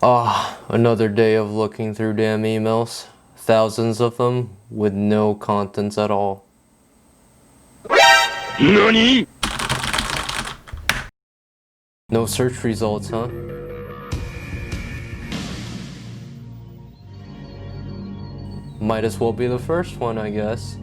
Another day of looking through damn emails. Thousands of them with no contents at all. NANI?! No search results, huh? Might as well be the first one, I guess.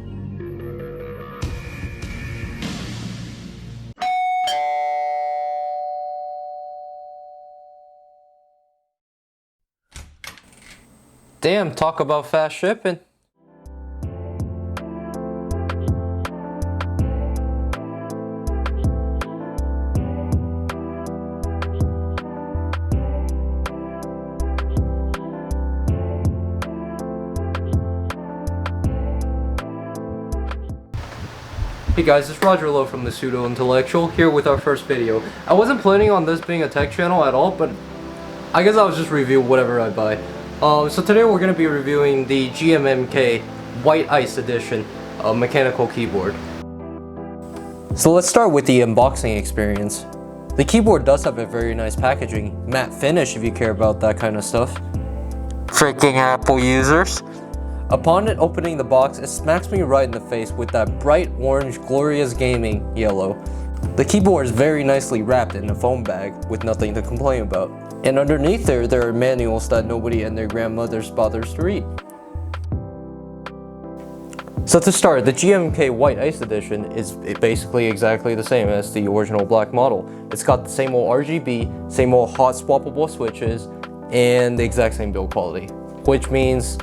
Damn, talk about fast shipping. Hey guys, it's Roger Lowe from the Pseudo Intellectual here with our first video. I wasn't planning on this being a tech channel at all, but I guess I'll just review whatever I buy. So today we're going to be reviewing the GMMK White Ice Edition mechanical keyboard. So let's start with the unboxing experience. The keyboard does have a very nice packaging, matte finish if you care about that kind of stuff. Freaking Apple users. Upon it opening the box, it smacks me right in the face with that bright orange glorious gaming yellow. The keyboard is very nicely wrapped in a foam bag with nothing to complain about. And underneath there are manuals that nobody and their grandmothers bothers to read. So to start, the GMMK White Ice Edition is basically exactly the same as the original black model. It's got the same old RGB, same old hot swappable switches, and the exact same build quality. Which means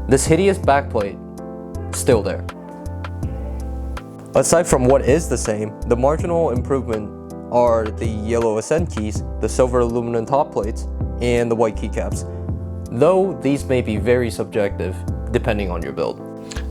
this hideous backplate, still there. Aside from what is the same, the marginal improvement are the yellow Ascend keys, the silver aluminum top plates, and the white keycaps. Though these may be very subjective, depending on your build.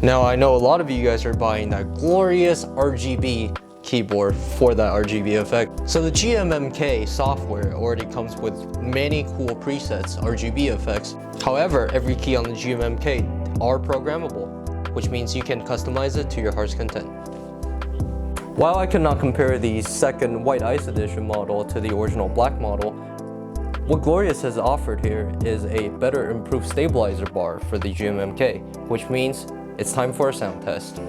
Now I know a lot of you guys are buying that glorious RGB keyboard for that RGB effect. So the GMMK software already comes with many cool presets, RGB effects. However, every key on the GMMK are programmable, which means you can customize it to your heart's content. While I cannot compare the second White Ice Edition model to the original black model, what Glorious has offered here is a better improved stabilizer bar for the GMMK, which means it's time for a sound test.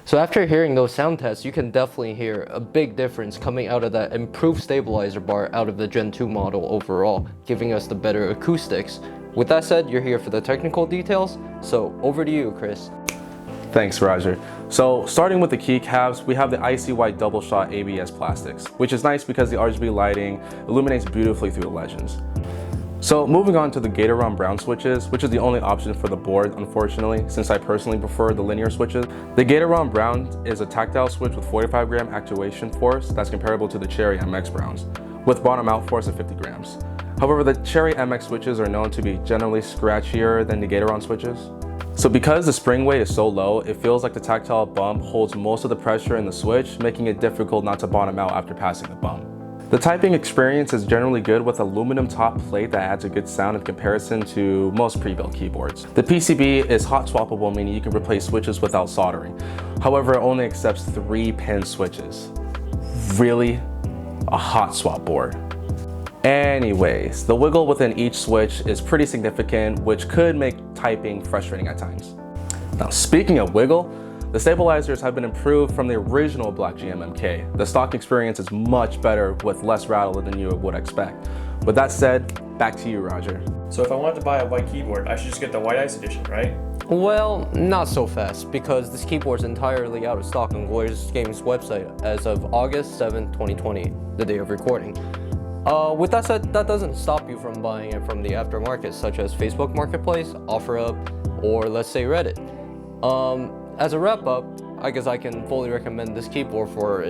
So after hearing those sound tests, you can definitely hear a big difference coming out of that improved stabilizer bar out of the Gen 2 model overall, giving us the better acoustics. With that said, you're here for the technical details, so over to you, Chris. Thanks, Roger. So starting with the keycaps, we have the icy white double shot ABS plastics, which is nice because the RGB lighting illuminates beautifully through the legends. So moving on to the Gatoron brown switches, which is the only option for the board, unfortunately, since I personally prefer the linear switches. The Gatoron brown is a tactile switch with 45 gram actuation force that's comparable to the Cherry MX browns, with bottom out force of 50 grams. However, the Cherry MX switches are known to be generally scratchier than the Gatoron switches. So because the spring weight is so low, it feels like the tactile bump holds most of the pressure in the switch, making it difficult not to bottom out after passing the bump. The typing experience is generally good with aluminum top plate that adds a good sound in comparison to most pre-built keyboards. The PCB is hot swappable, meaning you can replace switches without soldering. However, it only accepts 3-pin switches. Really? A hot swap board. Anyways, the wiggle within each switch is pretty significant, which could make typing frustrating at times. Now, speaking of wiggle, the stabilizers have been improved from the original black GMMK. The stock experience is much better with less rattle than you would expect. With that said, back to you, Roger. So if I wanted to buy a white keyboard, I should just get the White Ice Edition, right? Well, not so fast, because this keyboard is entirely out of stock on Glorious Gaming's website as of August 7, 2020, the day of recording. With that said, that doesn't stop you from buying it from the aftermarket, such as Facebook Marketplace, OfferUp, or let's say Reddit. As a wrap up, I guess I can fully recommend this keyboard for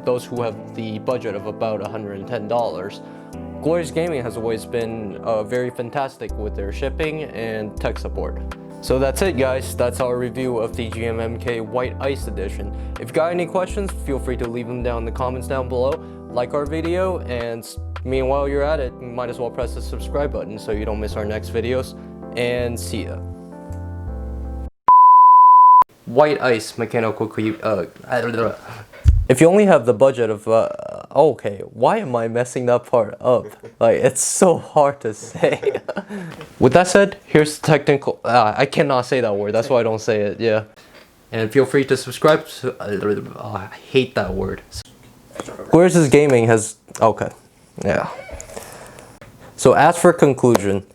those who have the budget of about $110. Glorious Gaming has always been very fantastic with their shipping and tech support. So that's it, guys. That's our review of the GMMK White Ice Edition. If you got any questions, feel free to leave them down in the comments down below. Like our video, and meanwhile you're at it, you might as well press the subscribe button so you don't miss our next videos. And see ya. White Ice mechanical If you only have the budget of okay, why am I messing that part up? Like, it's so hard to say. With that said, here's the technical. I cannot say that word. That's why I don't say it. Yeah. And feel free to subscribe. I hate that word. Glorious Gaming has okay. Yeah. So as for conclusion,